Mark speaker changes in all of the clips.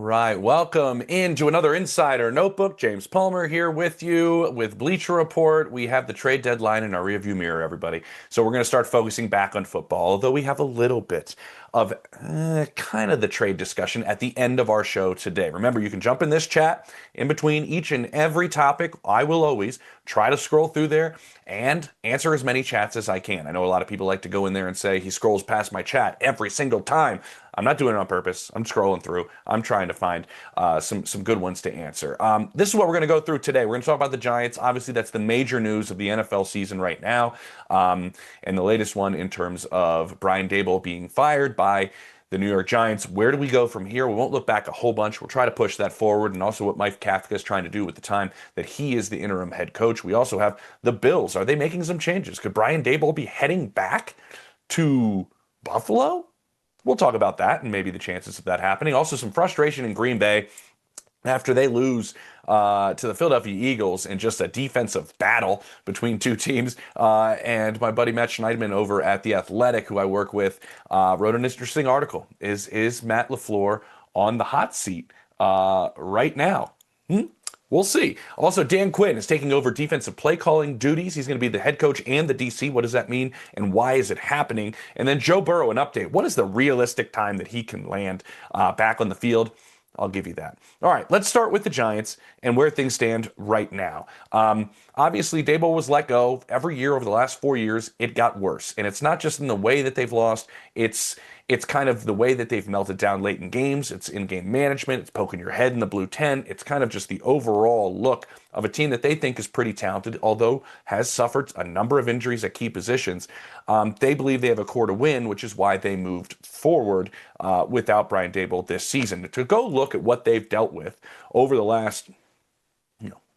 Speaker 1: right, welcome into another Insider Notebook. James Palmer here with you with Bleacher Report. We have the trade deadline in our rearview mirror, everybody. So we're going to start focusing back on football, although we have a little bit of kind of the trade discussion at the end of our show today. Remember, you can jump in this chat in between each and every topic. I will always try to scroll through there and answer as many chats as I can. I know a lot of people like to go in there and say he scrolls past my chat every single time. I'm not doing it on purpose. I'm scrolling through. I'm trying to find some good ones to answer. This is what we're going to go through today. We're going to talk about the Giants. Obviously, that's the major news of the NFL season right now. And the latest one in terms of Brian Daboll being fired by the New York Giants. Where do we go from here? We won't look back a whole bunch. We'll try to push that forward, and also what Mike Kafka is trying to do with the time that he is the interim head coach. We also have the Bills. Are they making some changes? Could Brian Daboll be heading back to Buffalo? We'll talk about that and maybe the chances of that happening. Also, some frustration in Green Bay after they lose to the Philadelphia Eagles in just a defensive battle between two teams. And my buddy Matt Schneidman over at The Athletic, who I work with, wrote an interesting article. Is Matt LaFleur on the hot seat right now? We'll see. Also, Dan Quinn is taking over defensive play calling duties. He's going to be the head coach and the DC. What does that mean, and why is it happening? And then Joe Burrow, an update. What is the realistic time that he can land back on the field? I'll give you that. All right, let's start with the Giants and where things stand right now. Obviously, Daboll was let go. Every year over the last 4 years, it got worse. And it's not just in the way that they've lost. It's kind of the way that they've melted down late in games. It's in-game management. It's poking your head in the blue tent. It's kind of just the overall look of a team that they think is pretty talented, although has suffered a number of injuries at key positions. They believe they have a core to win, which is why they moved forward without Brian Daboll this season. To go look at what they've dealt with over the last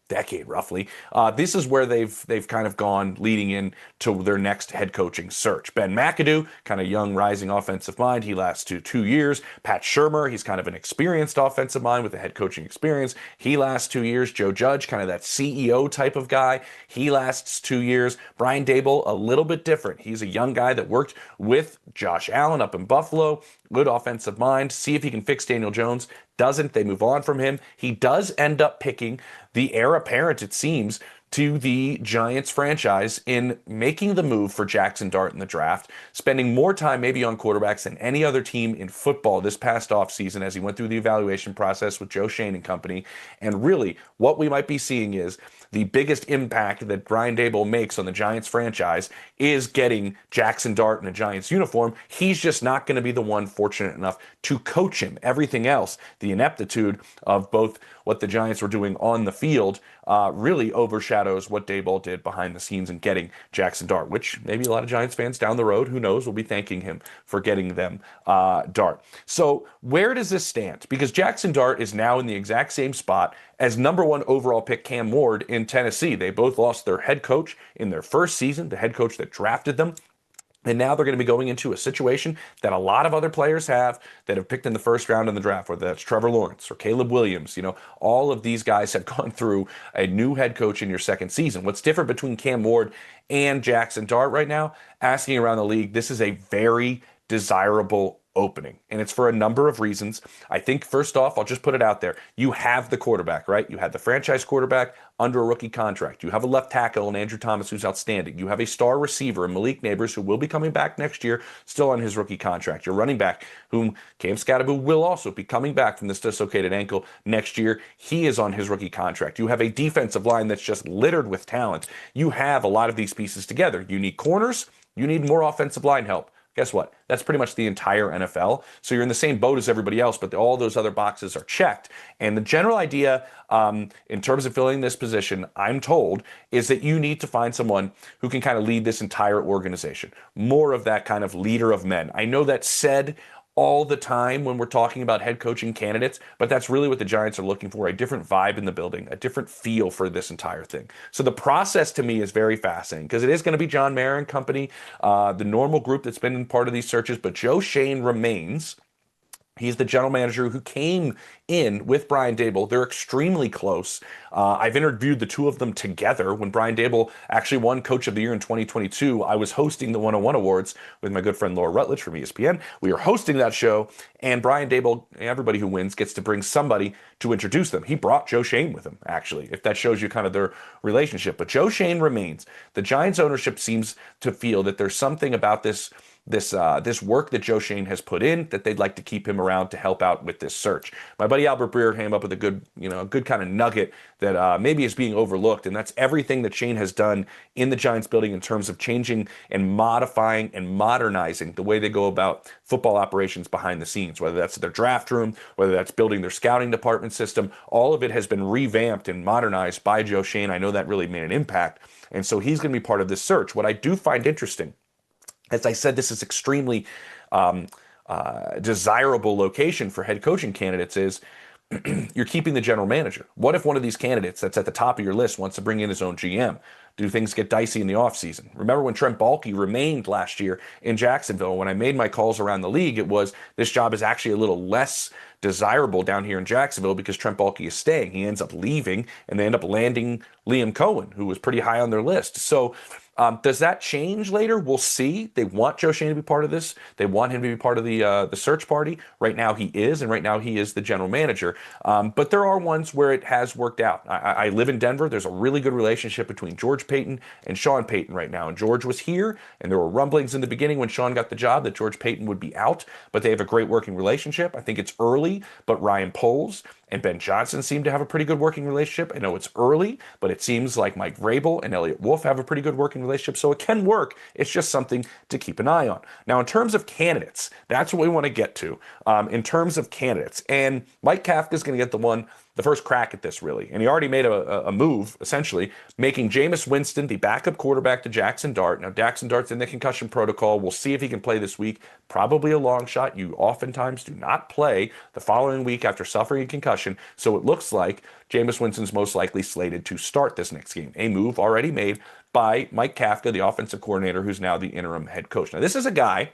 Speaker 1: decade roughly. This is where they've kind of gone leading into their next head coaching search. Ben McAdoo, kind of young rising offensive mind. He lasts 2 years. Pat Shurmur, he's kind of an experienced offensive mind with a head coaching experience. He lasts 2 years. Joe Judge, kind of that CEO type of guy. He lasts 2 years. Brian Daboll, a little bit different. He's a young guy that worked with Josh Allen up in Buffalo. Good offensive mind. See if he can fix Daniel Jones. Doesn't. They move on from him. He does end up picking the heir apparent, it seems, to the Giants franchise in making the move for Jackson Dart in the draft, spending more time maybe on quarterbacks than any other team in football this past offseason as he went through the evaluation process with Joe Shane and company. And really, what we might be seeing is the biggest impact that Brian Daboll makes on the Giants franchise is getting Jackson Dart in a Giants uniform. He's just not going to be the one fortunate enough to coach him. Everything else, the ineptitude of both what the Giants were doing on the field, really overshadows what Daboll did behind the scenes in getting Jackson Dart, which maybe a lot of Giants fans down the road, who knows, will be thanking him for getting them Dart. So where does this stand? Because Jackson Dart is now in the exact same spot as number 1 overall pick Cam Ward in Tennessee. They both lost their head coach in their first season, the head coach that drafted them. And now they're going to be going into a situation that a lot of other players have that have picked in the first round in the draft, whether that's Trevor Lawrence or Caleb Williams. All of these guys have gone through a new head coach in your second season. What's different between Cam Ward and Jackson Dart right now? Asking around the league, this is a very desirable opening. And it's for a number of reasons. I think first off, I'll just put it out there. You have the quarterback, right? You have the franchise quarterback under a rookie contract. You have a left tackle in Andrew Thomas who's outstanding. You have a star receiver in Malik Neighbors who will be coming back next year, still on his rookie contract. Your running back, whom Cam Scatterbo will also be coming back from this dislocated ankle next year. He is on his rookie contract. You have a defensive line that's just littered with talent. You have a lot of these pieces together. You need corners. You need more offensive line help. Guess what? That's pretty much the entire NFL. So you're in the same boat as everybody else, but all those other boxes are checked. And the general idea in terms of filling this position, I'm told, is that you need to find someone who can kind of lead this entire organization. More of that kind of leader of men. I know that's said all the time when we're talking about head coaching candidates, but that's really what the Giants are looking for, a different vibe in the building, a different feel for this entire thing. So the process to me is very fascinating because it is going to be John Mara and company, the normal group that's been in part of these searches, but Joe Shane remains He's the general manager who came in with Brian Daboll. They're extremely close. I've interviewed the two of them together. When Brian Daboll actually won Coach of the Year in 2022, I was hosting the 101 Awards with my good friend Laura Rutledge from ESPN. We were hosting that show, and Brian Daboll, everybody who wins, gets to bring somebody to introduce them. He brought Joe Schoen with him, actually, if that shows you kind of their relationship. But Joe Schoen remains. The Giants ownership seems to feel that there's something about this work that Joe Schoen has put in that they'd like to keep him around to help out with this search. My buddy Albert Breer came up with a good kind of nugget that maybe is being overlooked, and that's everything that Schoen has done in the Giants building in terms of changing and modifying and modernizing the way they go about football operations behind the scenes, whether that's their draft room, whether that's building their scouting department system. All of it has been revamped and modernized by Joe Schoen. I know that really made an impact, and so he's going to be part of this search. What I do find interesting, as I said, this is extremely desirable location for head coaching candidates, is you're keeping the general manager. What if one of these candidates that's at the top of your list wants to bring in his own GM? Do things get dicey in the offseason? Remember when Trent Baalke remained last year in Jacksonville? When I made my calls around the league, it was this job is actually a little less desirable down here in Jacksonville because Trent Baalke is staying. He ends up leaving, and they end up landing Liam Cohen, who was pretty high on their list. So does that change later? We'll see. They want Joe Schoen to be part of this. They want him to be part of the search party. Right now he is, and right now he is the general manager. But there are ones where it has worked out. I live in Denver. There's a really good relationship between George Paton and Sean Payton right now. And George was here, and there were rumblings in the beginning when Sean got the job that George Paton would be out. But they have a great working relationship. I think it's early, but Ryan Poles and Ben Johnson seem to have a pretty good working relationship. I know it's early, but it seems like Mike Vrabel and Elliot Wolf have a pretty good working relationship, so it can work. It's just something to keep an eye on. Now, in terms of candidates, that's what we want to get to. In terms of candidates, and Mike Kafka is going to get the first crack at this, really. And he already made a move, essentially, making Jameis Winston the backup quarterback to Jackson Dart. Now, Jackson Dart's in the concussion protocol. We'll see if he can play this week. Probably a long shot. You oftentimes do not play the following week after suffering a concussion. So it looks like Jameis Winston's most likely slated to start this next game. A move already made by Mike Kafka, the offensive coordinator, who's now the interim head coach. Now, this is a guy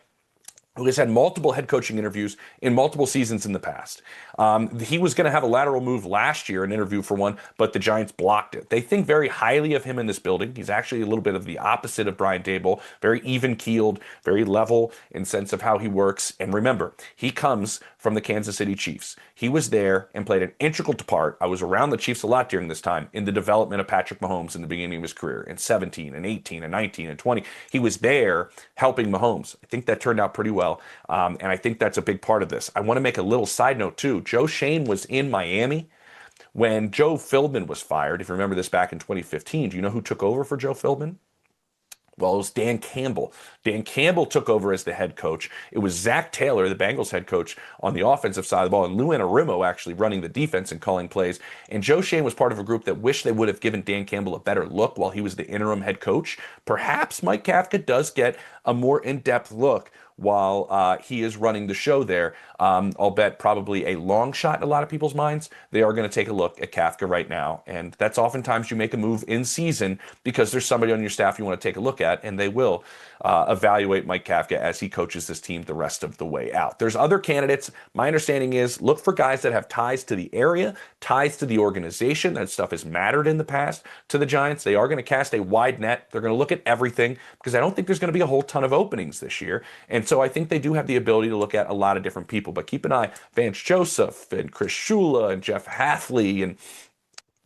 Speaker 1: who has had multiple head coaching interviews in multiple seasons in the past. He was going to have a lateral move last year, an interview for one, but the Giants blocked it. They think very highly of him in this building. He's actually a little bit of the opposite of Brian Daboll, very even-keeled, very level in sense of how he works. And remember, he comes from the Kansas City Chiefs. He was there and played an integral part. I was around the Chiefs a lot during this time in the development of Patrick Mahomes in the beginning of his career in 17 and 18 and 19 and 20. He was there helping Mahomes. I think that turned out pretty well. And I think that's a big part of this. I want to make a little side note, too. Joe Schoen was in Miami when Joe Philbin was fired. If you remember this back in 2015, do you know who took over for Joe Philbin? Well, it was Dan Campbell. Dan Campbell took over as the head coach. It was Zach Taylor, the Bengals head coach, on the offensive side of the ball, and Lou Anarumo actually running the defense and calling plays. And Joe Schoen was part of a group that wished they would have given Dan Campbell a better look while he was the interim head coach. Perhaps Mike Kafka does get a more in-depth look while he is running the show there. I'll bet probably a long shot in a lot of people's minds. They are going to take a look at Kafka right now. And that's oftentimes you make a move in season because there's somebody on your staff you want to take a look at, and they will evaluate Mike Kafka as he coaches this team the rest of the way out. There's other candidates. My understanding is look for guys that have ties to the area, ties to the organization. That stuff has mattered in the past to the Giants. They are going to cast a wide net. They're going to look at everything because I don't think there's going to be a whole ton of openings this year. And so I think they do have the ability to look at a lot of different people. But keep an eye, Vance Joseph and Chris Shula and Jeff Hafley and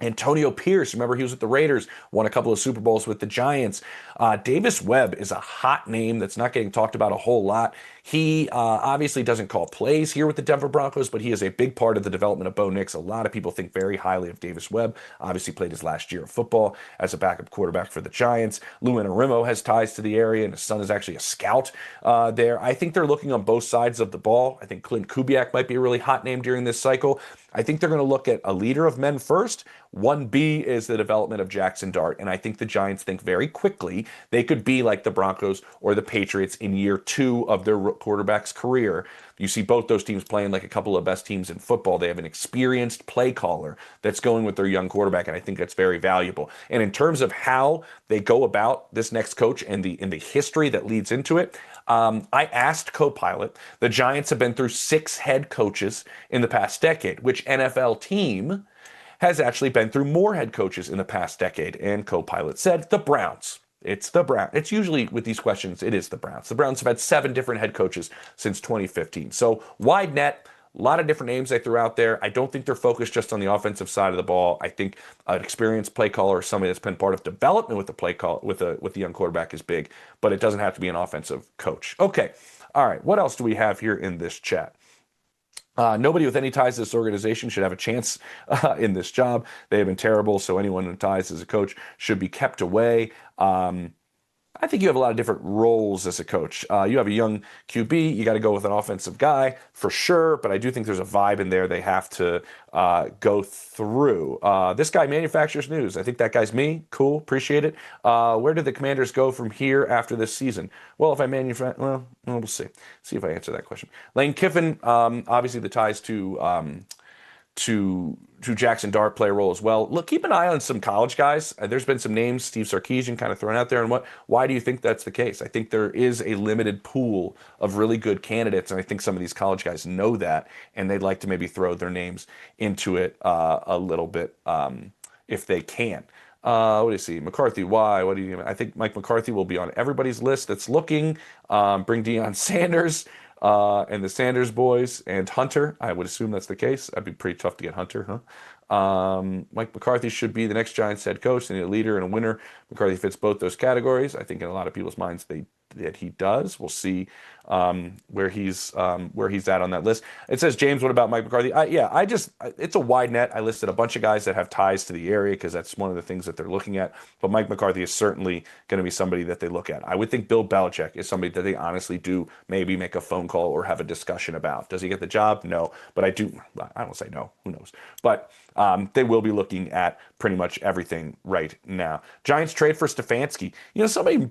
Speaker 1: Antonio Pierce, remember he was with the Raiders, won a couple of Super Bowls with the Giants. Davis Webb is a hot name that's not getting talked about a whole lot. He obviously doesn't call plays here with the Denver Broncos, but he is a big part of the development of Bo Nix. A lot of people think very highly of Davis Webb. Obviously played his last year of football as a backup quarterback for the Giants. Lou Anarumo has ties to the area, and his son is actually a scout there. I think they're looking on both sides of the ball. I think Clint Kubiak might be a really hot name during this cycle. I think they're going to look at a leader of men first. 1B is the development of Jackson Dart, and I think the Giants think very quickly they could be like the Broncos or the Patriots in year 2 of their quarterback's career. You see both those teams playing like a couple of best teams in football. They have an experienced play caller that's going with their young quarterback, and I think that's very valuable. And in terms of how they go about this next coach and the history that leads into it, I asked co-pilot. The Giants have been through 6 head coaches in the past decade. Which NFL team has actually been through more head coaches in the past decade? And co-pilot said the Browns. It's the Browns. It's usually with these questions, it is the Browns. The Browns have had 7 different head coaches since 2015. So wide net. A lot of different names they threw out there. I don't think they're focused just on the offensive side of the ball. I think an experienced play caller or somebody that's been part of development with the play call with the young quarterback is big, but it doesn't have to be an offensive coach. Okay, all right. What else do we have here in this chat? Nobody with any ties to this organization should have a chance in this job. They have been terrible, so anyone in ties as a coach should be kept away. I think you have a lot of different roles as a coach. You have a young QB. You got to go with an offensive guy for sure, but I do think there's a vibe in there they have to go through. This guy manufactures news. I think that guy's me. Cool. Appreciate it. Where do the Commanders go from here after this season? Well, if I manufacture, well, we'll see. See if I answer that question. Lane Kiffin, obviously the ties to Jackson Dart play a role as well. Look, keep an eye on some college guys. There's been some names, Steve Sarkisian kind of thrown out there. And why do you think that's the case? I think there is a limited pool of really good candidates, and I think some of these college guys know that, and they'd like to maybe throw their names into it a little bit if they can. What do you see? McCarthy, why? What do you? I think Mike McCarthy will be on everybody's list that's looking. Bring Deion Sanders. And the Sanders boys and Hunter. I would assume that's the case. That'd be pretty tough to get Hunter, huh? Mike McCarthy should be the next Giants head coach. They need a leader and a winner. McCarthy fits both those categories. I think in a lot of people's minds that he does. We'll see where he's at on that list. It says, James, what about Mike McCarthy? It's a wide net. I listed a bunch of guys that have ties to the area because that's one of the things that they're looking at. But Mike McCarthy is certainly going to be somebody that they look at. I would think Bill Belichick is somebody that they honestly do maybe make a phone call or have a discussion about. Does he get the job? No. But I don't say no. Who knows? But they will be looking at pretty much everything right now. Giants trade for Stefanski. Somebody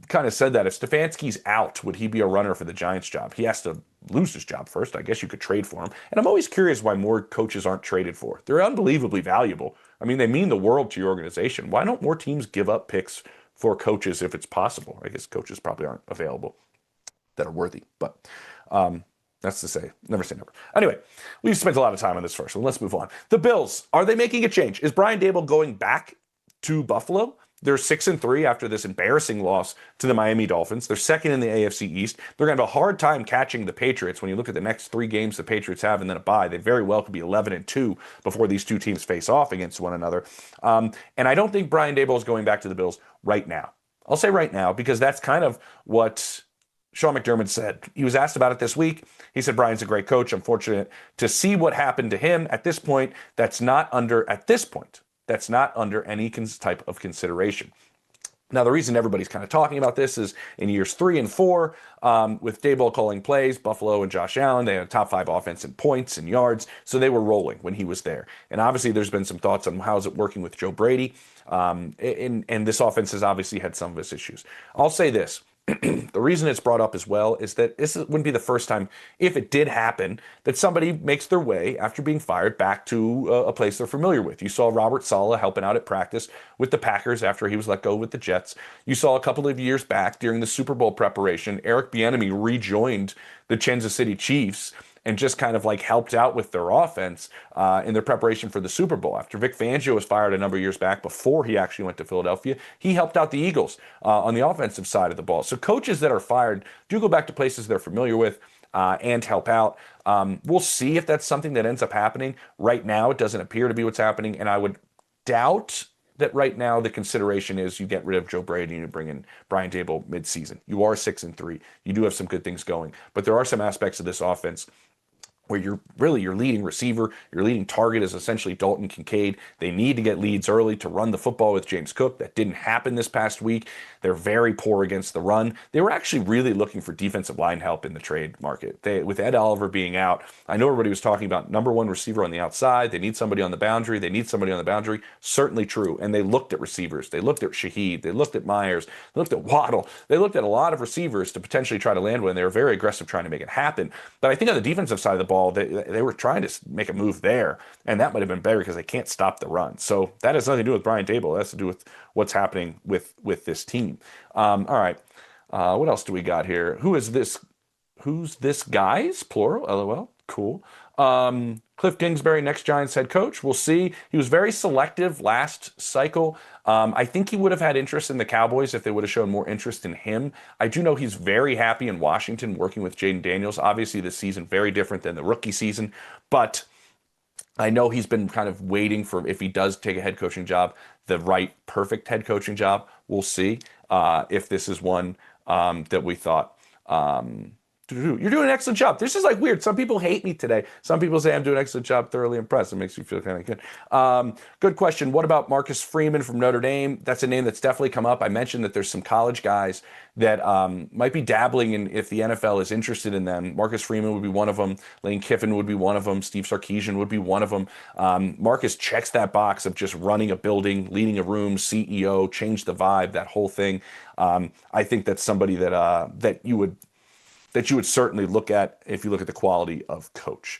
Speaker 1: kind of said that if Stefanski's out, would he be a runner for the Giants job? He has to lose his job first. I guess you could trade for him. And I'm always curious why more coaches aren't traded for. They're unbelievably valuable. I mean, they mean the world to your organization. Why don't more teams give up picks for coaches if it's possible? I guess coaches probably aren't available that are worthy, but that's to say, never say never. Anyway, we've spent a lot of time on this first one. Let's move on. The Bills, are they making a change? Is Brian Daboll going back to Buffalo? They're 6-3 after this embarrassing loss to the Miami Dolphins. They're second in the AFC East. They're going to have a hard time catching the Patriots. When you look at the next 3 games the Patriots have and then a bye, they very well could be 11-2 before these two teams face off against one another. And I don't think Brian Daboll is going back to the Bills right now. I'll say right now because that's kind of what Sean McDermott said. He was asked about it this week. He said Brian's a great coach. I'm fortunate to see what happened to him at this point. That's not under any type of consideration. Now, the reason everybody's kind of talking about this is in years 3 and 4, with Daboll calling plays, Buffalo and Josh Allen, they had a top 5 offense in points and yards, so they were rolling when he was there. And obviously, there's been some thoughts on how is it working with Joe Brady, and this offense has obviously had some of its issues. I'll say this. The reason it's brought up as well is that this wouldn't be the first time, if it did happen, that somebody makes their way after being fired back to a place they're familiar with. You saw Robert Saleh helping out at practice with the Packers after he was let go with the Jets. You saw a couple of years back during the Super Bowl preparation, Eric Bieniemy rejoined the Kansas City Chiefs and just kind of like helped out with their offense in their preparation for the Super Bowl. After Vic Fangio was fired a number of years back before he actually went to Philadelphia, he helped out the Eagles on the offensive side of the ball. So coaches that are fired do go back to places they're familiar with and help out. We'll see if that's something that ends up happening. Right now, it doesn't appear to be what's happening, and I would doubt that right now the consideration is you get rid of Joe Brady and you bring in Brian Daboll midseason. You are 6-3. You do have some good things going, but there are some aspects of this offense where your leading receiver, your leading target is essentially Dalton Kincaid. They need to get leads early to run the football with James Cook. That didn't happen this past week. They're very poor against the run. They were actually really looking for defensive line help in the trade market. With Ed Oliver being out, I know everybody was talking about number 1 receiver on the outside. They need somebody on the boundary. Certainly true. And they looked at receivers. They looked at Shaheed. They looked at Myers. They looked at Waddle. They looked at a lot of receivers to potentially try to land one. They were very aggressive trying to make it happen. But I think on the defensive side of the ball, they were trying to make a move there, and that might have been better because they can't stop the run. So that has nothing to do with Brian Daboll. That has to do with what's happening with this team. All right. What else do we got here? Who is this? Who's this guys? Plural, LOL. Cool. Cliff Kingsbury, next Giants head coach. We'll see. He was very selective last cycle. I think he would have had interest in the Cowboys if they would have shown more interest in him. I do know he's very happy in Washington working with Jaden Daniels. Obviously, this season very different than the rookie season, but I know he's been kind of waiting for, if he does take a head coaching job, the right perfect head coaching job. We'll see if this is one that we thought. You're doing an excellent job. This is like weird. Some people hate me today. Some people say I'm doing an excellent job. Thoroughly impressed. It makes me feel kind of good. Good question. What about Marcus Freeman from Notre Dame? That's a name that's definitely come up. I mentioned that there's some college guys that might be dabbling in if the NFL is interested in them. Marcus Freeman would be one of them. Lane Kiffin would be one of them. Steve Sarkisian would be one of them. Marcus checks that box of just running a building, leading a room, CEO, change the vibe, that whole thing. I think that's somebody that you would certainly look at if you look at the quality of coach.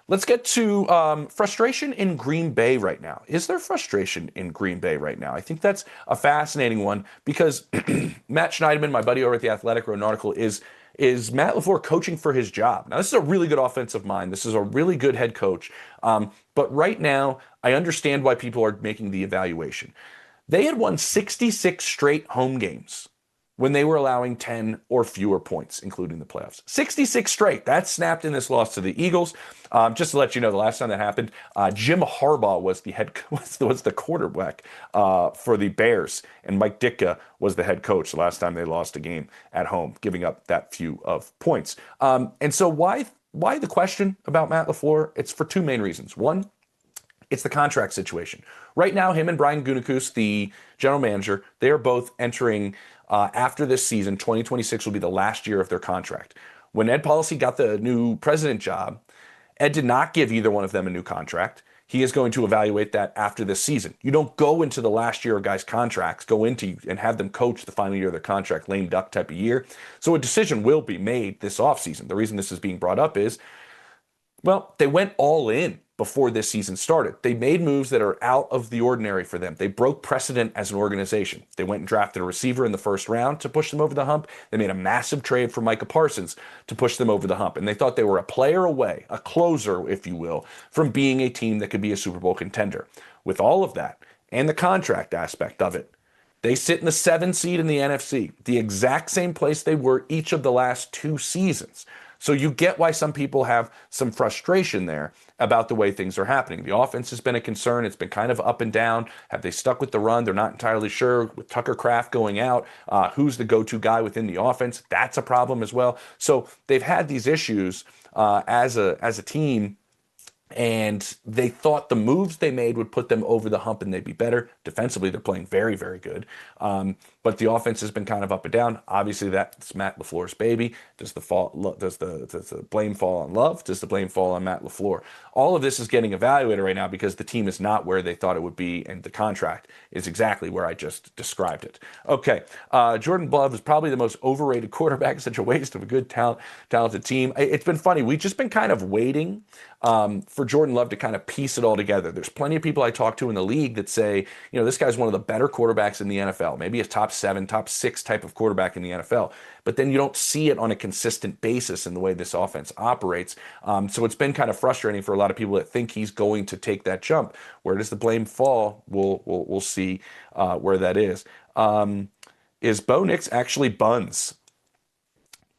Speaker 1: Let's get to frustration in Green Bay right now. Is there frustration in Green Bay right now? I think that's a fascinating one because Matt Schneidman, my buddy over at The Athletic, wrote an article, is Matt LaFleur coaching for his job? Now, this is a really good offensive mind. This is a really good head coach. But right now, I understand why people are making the evaluation. They had won 66 straight home games when they were allowing 10 or fewer points, including the playoffs. 66 straight. That snapped in this loss to the Eagles. Just to let you know, the last time that happened, Jim Harbaugh was the quarterback for the Bears, and Mike Ditka was the head coach the last time they lost a game at home, giving up that few of points. And so why the question about Matt LaFleur? It's for two main reasons. One, it's the contract situation. Right now, him and Brian Gutekunst, the general manager, they are both entering after this season. 2026 will be the last year of their contract. When Ed Policy got the new president job, Ed did not give either one of them a new contract. He is going to evaluate that after this season. You don't go into the last year of guys' contracts, go into and have them coach the final year of their contract, lame duck type of year. So a decision will be made this offseason. The reason this is being brought up is, well, they went all in before this season started. They made moves that are out of the ordinary for them. They broke precedent as an organization. They went and drafted a receiver in the first round to push them over the hump. They made a massive trade for Micah Parsons to push them over the hump. And they thought they were a player away, a closer, if you will, from being a team that could be a Super Bowl contender. With all of that and the contract aspect of it, they sit in the 7th seed in the NFC, the exact same place they were each of the last 2 seasons. So you get why some people have some frustration there about the way things are happening. The offense has been a concern. It's been kind of up and down. Have they stuck with the run? They're not entirely sure. With Tucker Kraft going out, who's the go-to guy within the offense? That's a problem as well. So they've had these issues as a team, and they thought the moves they made would put them over the hump and they'd be better. Defensively, they're playing very, very good. But the offense has been kind of up and down. Obviously, that's Matt LaFleur's baby. Does the blame fall on Love? Does the blame fall on Matt LaFleur? All of this is getting evaluated right now because the team is not where they thought it would be, and the contract is exactly where I just described it. Okay, Jordan Love is probably the most overrated quarterback. Such a waste of a good, talented team. It's been funny. We've just been kind of waiting for Jordan Love to kind of piece it all together. There's plenty of people I talk to in the league that say, this guy's one of the better quarterbacks in the NFL, maybe a top 7, top 6 type of quarterback in the NFL. But then you don't see it on a consistent basis in the way this offense operates. So it's been kind of frustrating for a lot of people that think he's going to take that jump. Where does the blame fall? We'll see where that is. Is Bo Nix actually buns?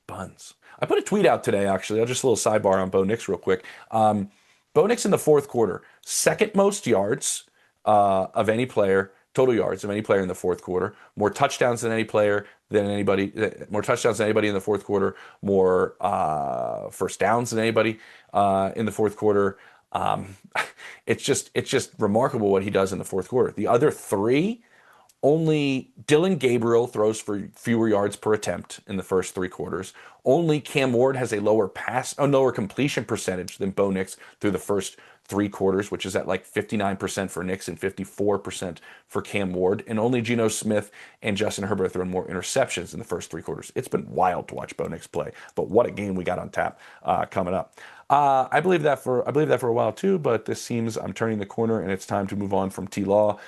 Speaker 1: Buns. I put a tweet out today, actually. I'll just a little sidebar on Bo Nix real quick. Bo Nix in the fourth quarter, second most yards of any player, total yards of any player in the fourth quarter, more touchdowns than anybody in the fourth quarter, more first downs than anybody in the fourth quarter. It's just remarkable what he does in the fourth quarter. The other 3, only Dylan Gabriel throws for fewer yards per attempt in the first 3 quarters. Only Cam Ward has a lower completion percentage than Bo Nix through the first 3 quarters, which is at like 59% for Nix and 54% for Cam Ward. And only Geno Smith and Justin Herbert throw more interceptions in the first 3 quarters. It's been wild to watch Bo Nix play, but what a game we got on tap coming up. I believe that for a while too, but this seems I'm turning the corner and it's time to move on from T-Law.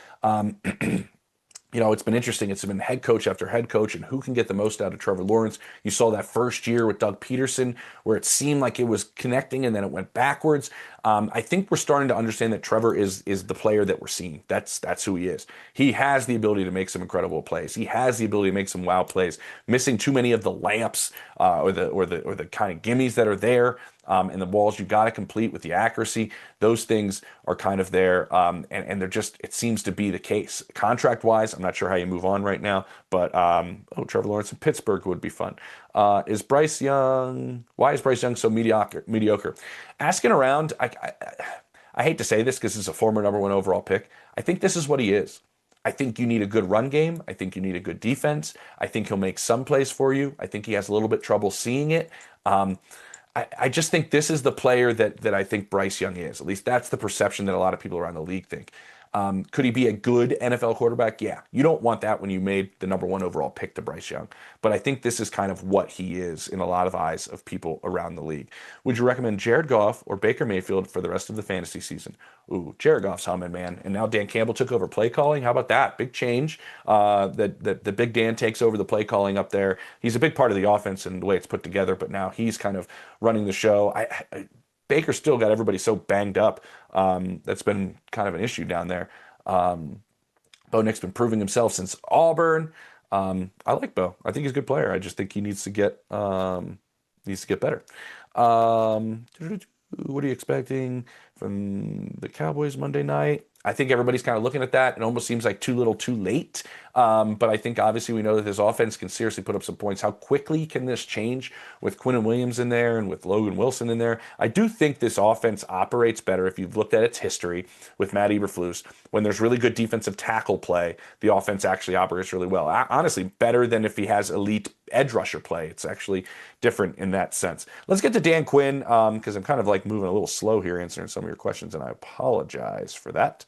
Speaker 1: It's been interesting. It's been head coach after head coach, and who can get the most out of Trevor Lawrence. You saw that first year with Doug Peterson, where it seemed like it was connecting, and then it went backwards. I think we're starting to understand that Trevor is the player that we're seeing. That's who he is. He has the ability to make some incredible plays. He has the ability to make some wow plays. Missing too many of the layups or the kind of gimmies that are there. And the balls you got to complete with the accuracy. Those things are kind of there, and they're just. It seems to be the case. Contract wise, I'm not sure how you move on right now, but Trevor Lawrence in Pittsburgh would be fun. Is Bryce Young? Why is Bryce Young so mediocre? Asking around, I hate to say this because he's a former number one overall pick. I think this is what he is. I think you need a good run game. I think you need a good defense. I think he'll make some plays for you. I think he has a little bit trouble seeing it. I just think this is the player that I think Bryce Young is. At least that's the perception that a lot of people around the league think. Could he be a good NFL quarterback? Yeah. You don't want that when you made the number one overall pick to Bryce Young. But I think this is kind of what he is in a lot of eyes of people around the league. Would you recommend Jared Goff or Baker Mayfield for the rest of the fantasy season? Ooh, Jared Goff's humming, man. And now Dan Campbell took over play calling. How about that? Big change. That the big Dan takes over the play calling up there. He's a big part of the offense and the way it's put together, but now he's kind of running the show. Baker still got everybody so banged up. That's been kind of an issue down there. Bo Nick's been proving himself since Auburn. I like Bo. I think he's a good player. I just think he needs to get better. What are you expecting from the Cowboys Monday night? I think everybody's kind of looking at that. It almost seems like too little, too late. But I think obviously we know that this offense can seriously put up some points. How quickly can this change with Quinnen Williams in there and with Logan Wilson in there? I do think this offense operates better if you've looked at its history with Matt Eberflus. When there's really good defensive tackle play, the offense actually operates really well. Honestly, better than if he has elite edge rusher play. It's actually different in that sense. Let's get to Dan Quinn because I'm kind of like moving a little slow here answering some of your questions, and I apologize for that.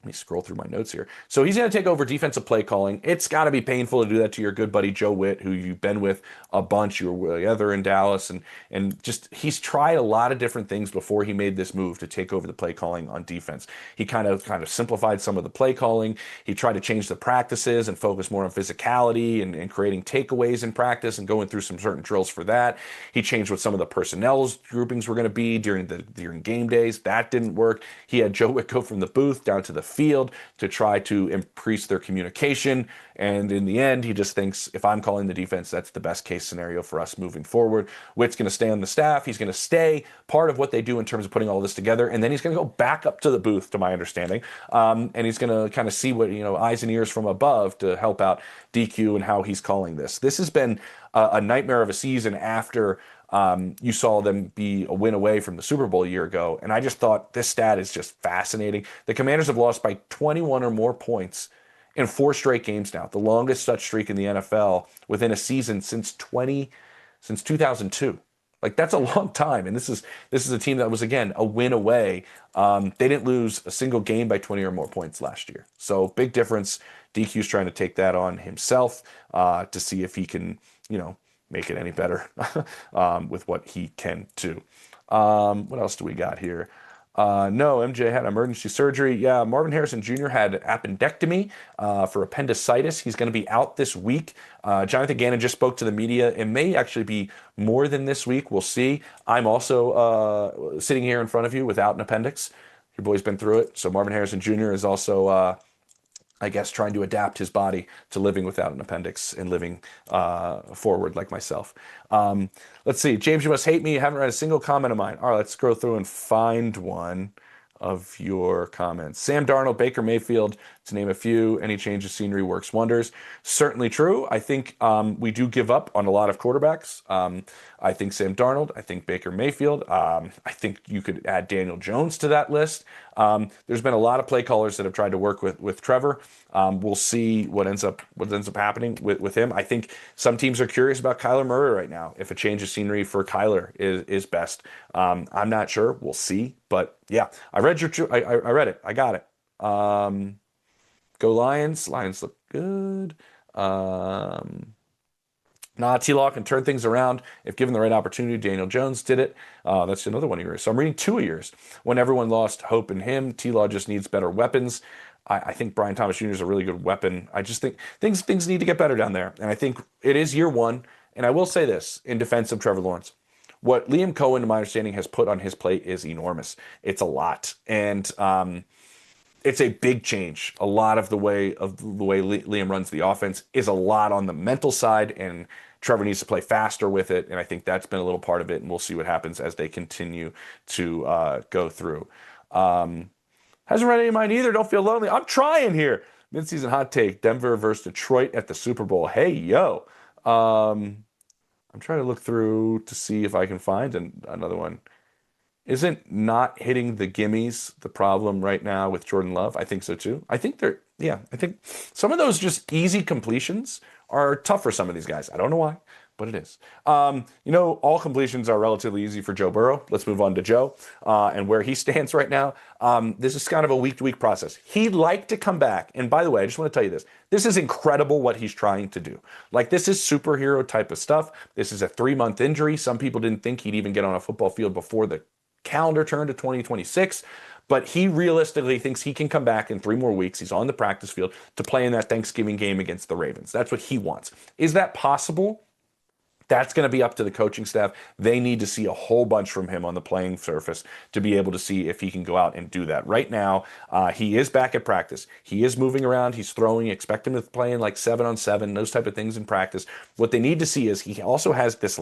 Speaker 1: Let me scroll through my notes here. So he's going to take over defensive play calling. It's got to be painful to do that to your good buddy Joe Witt, who you've been with a bunch. You were together in Dallas, and just he's tried a lot of different things before he made this move to take over the play calling on defense. He kind of simplified some of the play calling. He tried to change the practices and focus more on physicality and creating takeaways in practice and going through some certain drills for that. He changed what some of the personnel groupings were going to be during game days. That didn't work. He had Joe Witt go from the booth down to the field to try to increase their communication. And in the end, he just thinks if I'm calling the defense, that's the best case scenario for us moving forward. Witt's going to stay on the staff. He's going to stay part of what they do in terms of putting all this together. And then he's going to go back up to the booth, to my understanding. And he's going to kind of see what, eyes and ears from above to help out DQ and how he's calling this. This has been a nightmare of a season after you saw them be a win away from the Super Bowl a year ago. And I just thought this stat is just fascinating. The Commanders have lost by 21 or more points in 4 straight games now, the longest such streak in the NFL within a season since 2002. Like, that's a long time. And this is a team that was, again, a win away. They didn't lose a single game by 20 or more points last year. So big difference. DQ's trying to take that on himself to see if he can, make it any better with what he can do. What else do we got here? No, MJ had emergency surgery. Yeah, Marvin Harrison Jr. had appendectomy for appendicitis. He's going to be out this week. Jonathan Gannon just spoke to the media. It may actually be more than this week. We'll see. I'm also sitting here in front of you without an appendix. Your boy's been through it. So Marvin Harrison Jr. is also trying to adapt his body to living without an appendix and living forward like myself. Let's see. James, you must hate me. You haven't read a single comment of mine. All right, let's go through and find one of your comments. Sam Darnold, Baker Mayfield, to name a few. Any change of scenery works wonders. Certainly true. I think we do give up on a lot of quarterbacks. I think Sam Darnold. I think Baker Mayfield. I think you could add Daniel Jones to that list. There's been a lot of play callers that have tried to work with Trevor. We'll see what ends up happening with him. I think some teams are curious about Kyler Murray right now. If a change of scenery for Kyler is best, I'm not sure. We'll see. But yeah, I read I read it. I got it. Go Lions. Lions look good. T-Law can turn things around if given the right opportunity. Daniel Jones did it. That's another one of yours. So I'm reading 2 of yours. When everyone lost hope in him, T-Law just needs better weapons. I think Brian Thomas Jr. is a really good weapon. I just think things need to get better down there. And I think it is year one. And I will say this in defense of Trevor Lawrence. What Liam Cohen, to my understanding, has put on his plate is enormous. It's a lot. And it's a big change. A lot of the way Liam runs the offense is a lot on the mental side, and Trevor needs to play faster with it. And I think that's been a little part of it. And we'll see what happens as they continue to go through. Hasn't read any of mine either. Don't feel lonely. I'm trying here. Midseason hot take: Denver versus Detroit at the Super Bowl. Hey yo. I'm trying to look through to see if I can find another one. Isn't not hitting the gimmies the problem right now with Jordan Love? I think so too. I think some of those just easy completions are tough for some of these guys. I don't know why, but it is. All completions are relatively easy for Joe Burrow. Let's move on to Joe and where he stands right now. This is kind of a week-to-week process. He'd like to come back. And by the way, I just want to tell you this. This is incredible what he's trying to do. Like, this is superhero type of stuff. This is a 3-month injury. Some people didn't think he'd even get on a football field before the calendar turn to 2026, but he realistically thinks he can come back in 3 more weeks. He's on the practice field to play in that Thanksgiving game against the Ravens. That's what he wants. Is that possible? That's going to be up to the coaching staff. They need to see a whole bunch from him on the playing surface to be able to see if he can go out and do that. Right now, he is back at practice. He is moving around. He's throwing. Expect him to play in like 7-on-7, those type of things in practice. What they need to see is he also has this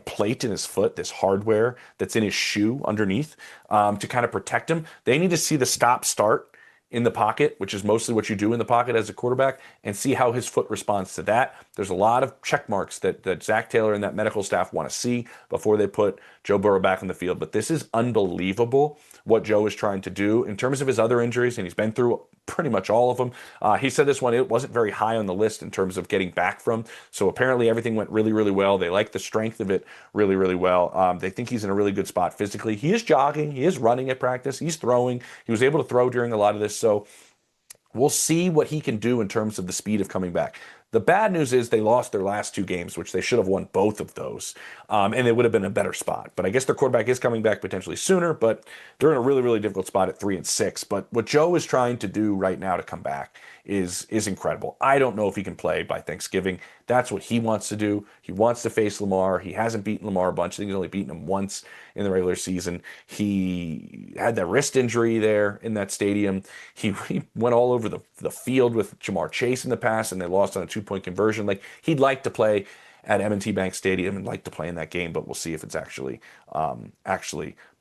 Speaker 1: plate in his foot, this hardware that's in his shoe underneath to kind of protect him. They need to see the stop-start in the pocket, which is mostly what you do in the pocket as a quarterback, and see how his foot responds to that. There's a lot of check marks that Zach Taylor and that medical staff want to see before they put Joe Burrow back on the field. But this is unbelievable what Joe is trying to do in terms of his other injuries, and he's been through pretty much all of them. He said this one, it wasn't very high on the list in terms of getting back from. So apparently everything went really, really well. They like the strength of it really, really well. They think he's in a really good spot physically. He is jogging. He is running at practice. He's throwing. He was able to throw during a lot of this. So we'll see what he can do in terms of the speed of coming back. The bad news is they lost their last 2 games, which they should have won both of those, and it would have been a better spot. But I guess their quarterback is coming back potentially sooner, but they're in a really, really difficult spot at 3-6. But what Joe is trying to do right now to come back is incredible. I don't know if he can play by Thanksgiving. That's what he wants to do. He wants to face Lamar. He hasn't beaten Lamar a bunch. I think he's only beaten him once in the regular season. He had that wrist injury there in that stadium. He went all over the field with Jamar Chase in the past, and they lost on a 2-point conversion. Like, he'd like to play at M&T Bank Stadium and like to play in that game, but we'll see if it's actually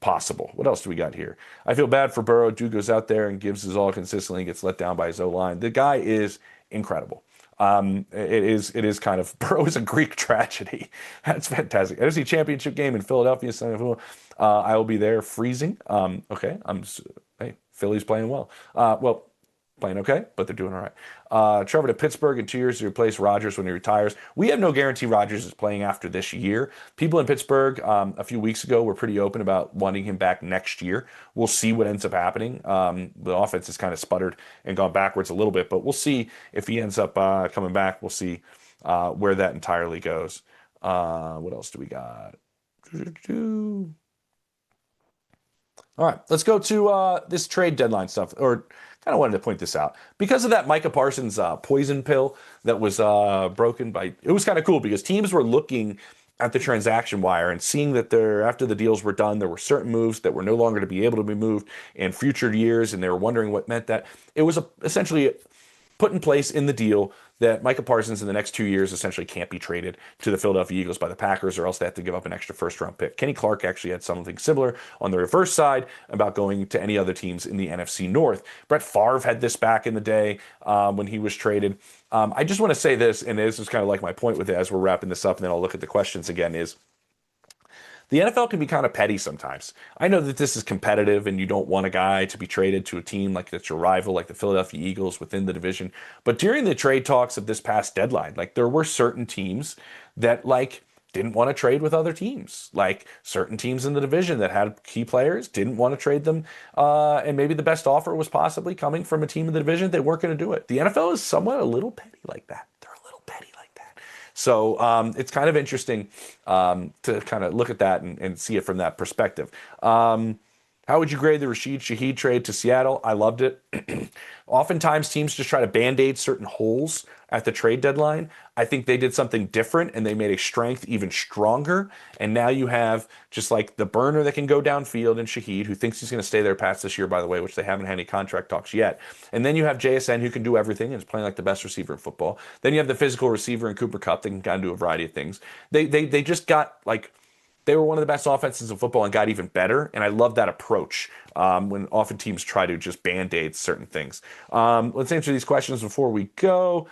Speaker 1: possible. What else do we got here? I feel bad for Burrow. Dude goes out there and gives his all consistently and gets let down by his O-line. The guy is incredible. It is kind of, Burrow is a Greek tragedy. That's fantastic. NFC Championship game in Philadelphia. I will be there freezing. Okay. Hey, Philly's playing well. Playing okay, but they're doing all right. Trevor to Pittsburgh in 2 years to replace Rodgers when he retires. We have no guarantee Rodgers is playing after this year. People in Pittsburgh a few weeks ago were pretty open about wanting him back next year. We'll see what ends up happening. The offense has kind of sputtered and gone backwards a little bit, but we'll see if he ends up coming back. We'll see where that entirely goes. What else do we got? All right, let's go to this trade deadline stuff, or kind of wanted to point this out. Because of that Micah Parsons poison pill that was broken by, it was kind of cool because teams were looking at the transaction wire and seeing that after the deals were done, there were certain moves that were no longer to be able to be moved in future years, and they were wondering what meant that. It was essentially put in place in the deal that Micah Parsons in the next 2 years essentially can't be traded to the Philadelphia Eagles by the Packers, or else they have to give up an extra first-round pick. Kenny Clark actually had something similar on the reverse side about going to any other teams in the NFC North. Brett Favre had this back in the day when he was traded. I just want to say this, and this is kind of like my point with it as we're wrapping this up, and then I'll look at the questions again, is the NFL can be kind of petty sometimes. I know that this is competitive and you don't want a guy to be traded to a team like that's your rival, like the Philadelphia Eagles within the division. But during the trade talks of this past deadline, like, there were certain teams that didn't want to trade with other teams. Like, certain teams in the division that had key players didn't want to trade them. And maybe the best offer was possibly coming from a team in the division. They weren't going to do it. The NFL is somewhat a little petty like that. They're a little petty like that. So it's kind of interesting to kind of look at that and see it from that perspective. How would you grade the Rashid Shaheed trade to Seattle? I loved it. Oftentimes, teams just try to band aid certain holes at the trade deadline. I think they did something different and they made a strength even stronger. And now you have just like the burner that can go downfield and Shaheed, who thinks he's going to stay there past this year, by the way, which they haven't had any contract talks yet. And then you have JSN, who can do everything and is playing like the best receiver in football. Then you have the physical receiver in Cooper Kupp that can kind of do a variety of things. They just got like they were one of the best offenses in football and got even better. And I love that approach when often teams try to just band-aid certain things. Let's answer these questions before we go.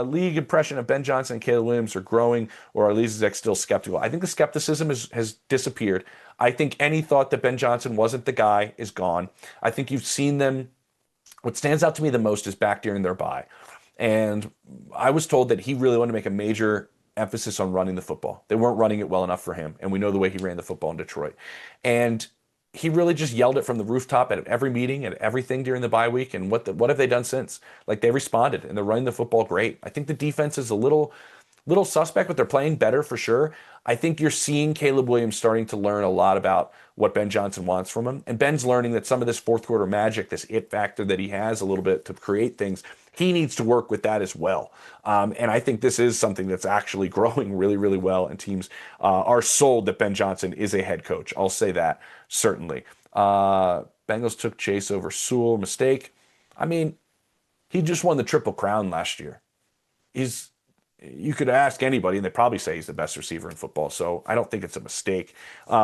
Speaker 1: League impression of Ben Johnson and Caleb Williams are growing, or are Lizak still skeptical? I think the skepticism has disappeared. I think any thought that Ben Johnson wasn't the guy is gone. I think you've seen them. What stands out to me the most is back during their bye. And I was told that he really wanted to make a major emphasis on running the football. They weren't running it well enough for him, and we know the way he ran the football in Detroit. And he really just yelled it from the rooftop at every meeting, at everything during the bye week. And what have they done since? Like, they responded and they're running the football great. I think the defense is a little suspect, but they're playing better for sure. I think you're seeing Caleb Williams starting to learn a lot about what Ben Johnson wants from him. And Ben's learning that some of this fourth quarter magic, this it factor that he has a little bit to create things, he needs to work with that as well. And I think this is something that's actually growing really, really well. And teams are sold that Ben Johnson is a head coach. I'll say that, certainly. Bengals took Chase over Sewell. Mistake. I mean, he just won the Triple Crown last year. You could ask anybody, and they probably say he's the best receiver in football. So I don't think it's a mistake.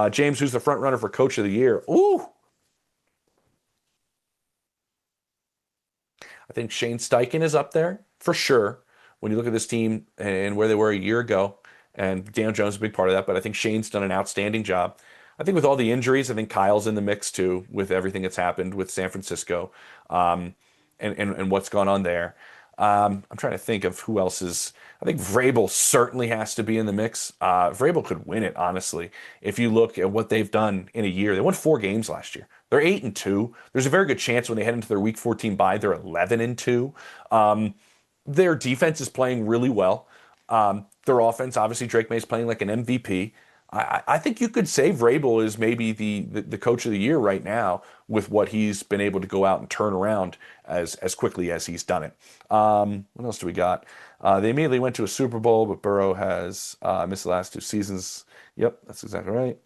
Speaker 1: James, who's the front runner for Coach of the Year? Ooh, I think Shane Steichen is up there for sure. When you look at this team and where they were a year ago, and Daniel Jones is a big part of that, but I think Shane's done an outstanding job. I think with all the injuries, I think Kyle's in the mix too, with everything that's happened with San Francisco, and what's gone on there. I'm trying to think of who else is. I think Vrabel certainly has to be in the mix. Vrabel could win it, honestly. If you look at what they've done in a year, they won 4 games last year. They're 8-2. There's a very good chance when they head into their Week 14 bye, they're 11-2. Their defense is playing really well. Their offense, obviously, Drake May's playing like an MVP. I think you could say Vrabel is maybe the coach of the year right now with what he's been able to go out and turn around as quickly as he's done it. What else do we got? They immediately went to a Super Bowl, but Burrow has missed the last 2 seasons. Yep, that's exactly right.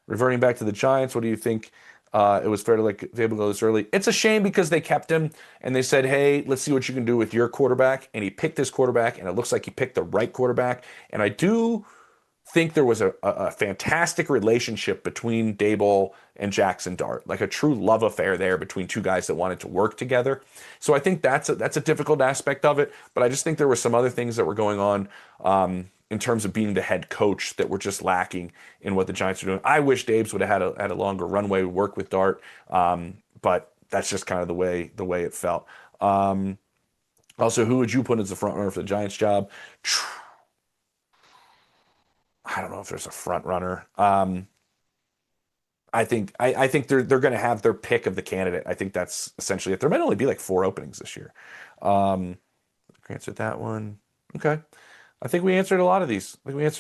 Speaker 1: Reverting back to the Giants, what do you think? It was fair to like Daboll go this early. It's a shame because they kept him and they said, "Hey, let's see what you can do with your quarterback." And he picked his quarterback, and it looks like he picked the right quarterback. And I do think there was a fantastic relationship between Daboll and Jackson Dart, like a true love affair there between 2 guys that wanted to work together. So I think that's a difficult aspect of it, but I just think there were some other things that were going on in terms of being the head coach that were just lacking in what the Giants are doing. I wish Dabes would have had a longer runway, work with Dart, but that's just kind of the way it felt. Also, who would you put as the front runner for the Giants job? I don't know if there's a front runner. I think they're going to have their pick of the candidate. I think that's essentially it. There might only be like 4 openings this year. Answered that one. Okay. I think we answered a lot of these. We went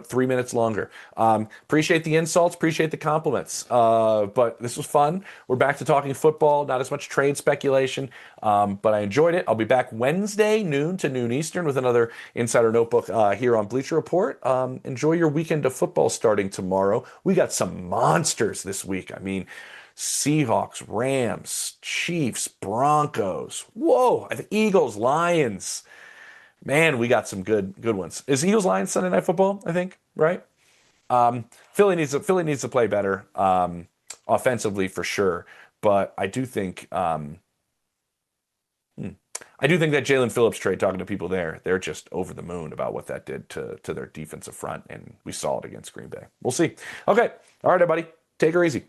Speaker 1: 3 minutes longer. Appreciate the insults. Appreciate the compliments. But this was fun. We're back to talking football. Not as much trade speculation, but I enjoyed it. I'll be back Wednesday, noon to noon Eastern, with another Insider Notebook here on Bleacher Report. Enjoy your weekend of football starting tomorrow. We got some monsters this week. I mean, Seahawks, Rams, Chiefs, Broncos. Whoa, the Eagles, Lions. Man, we got some good ones. Is Eagles Lions Sunday Night Football? I think, right? Philly needs to play better offensively for sure, but I do think that Jalen Phillips trade, talking to people there, they're just over the moon about what that did to their defensive front, and we saw it against Green Bay. We'll see. Okay, all right, everybody, take her easy.